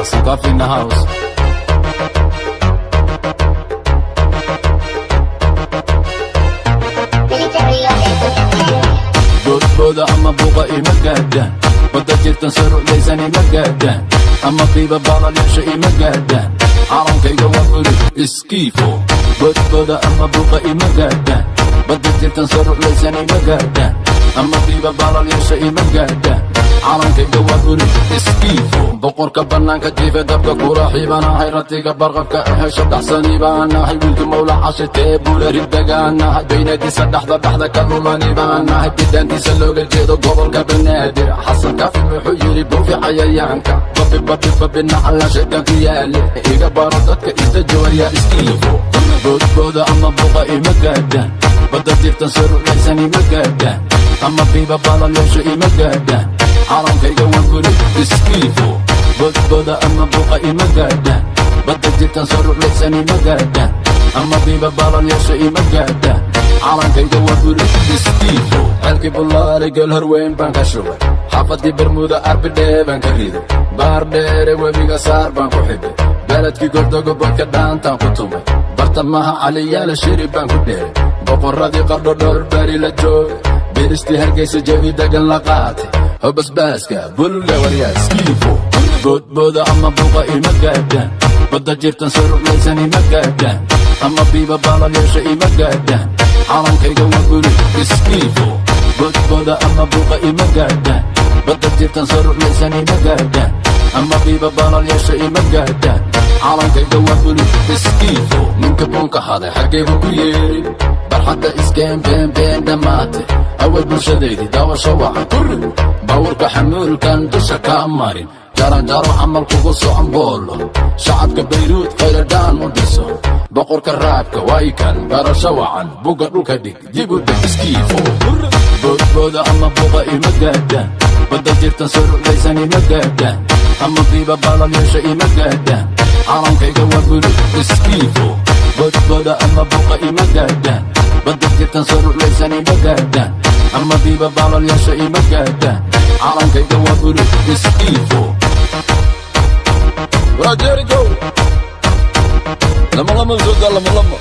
Hustle Coffee in the house. Boda ama buqa ima gaadhaan wadda jirtan saruclaysan ima gaadhaan ama qiiba baalalyaasha ima gaadhaan calankayga waa bulug iskiifo bodboda ama buqa ima gaadhaan wadda jirtan saruclaysan ima gaadhaan ama qiiba baalalyaasha ima gaadhaan calankayga waa bulug iskiifo boqorka bannaanka jiife dabka kuraaxii baan ahay ratiga barqabka ahe shadaxsanii baan ahay wiilka mawla cashitee buula riddagaan ahay baynadiisa dhaxda ka lulani baan ahay bidaantiisa looga jeedo gobolka banaadir xasan kaafi wuxuu yidhi buufi cayayaanka babi nacala shaydaanku yaale iga baro dadka isda jawaryaa iskiifo boodbooda ama buqa ima gaadhaan badda jirtan saruclaysan ima gaadhaan ama qiiba baalalyaasha ima gaadhaan calankayga waa bulug iskiifo bodboda ama buqa ima gaadhaan badda jirtan saruclaysan ima gaadhaan ama qiiba baalalyaasha ima gaadhaan calankayga waa bulug iskiifo ceelkii bullaale geel horweyn baan ka shubay xaafadii bermuda arbidhee baan ka riday baar dheere webiga saar baan ku xidhay beledkii gordogobodka dhaantaan ku tumay bartamaha caliyaala shiri baan ku dheeray boqorradii qardho dhowr bari la joogay biristii hargaysa jawi dagan la qaatay hobasbaaska bulle waryaa iskiifo boodbooda ama buqa ima gaadhaan badda jirtan saruclaysan ima gaadhaan ama qiiba baalalyaasha ima gaadhaan calankayga waa bulug iskiifo bodbooda ama buqa ima gaadhaan badda jirtan saruclaysan ima gaadhaan ama qiiba baalalyaasha ima gaadhaan calankayga waa bulug iskiifo ninka buunka haday xaggaygu ku yeedhi barxadda iskeen beenbeen dhammaatay awal bulshadaydii daawasho wacan kurri bawrka xamuulkan dusha kaa marin jaranjaro camal kugu socon boolo shacabka bayruud khayladhaan u dhiso boqorka raabka waykan barasho wacan buga dhulka dhig dib u dhig iskiifo boodbooda ama buqa ima gaadhaan badda jirtan saruclaysan ima gaadhaan ama qiiba baalalyaasha ima gaadhaan calankayga waa bulug iskiifo bodbooda ama buqa ima gaadhaan badda jirtan saruclaysan ima gaadhaan ama qiiba baalalyaasha ima gaadhaan calankayga waa bulug iskiifo Jericho lama zoda lama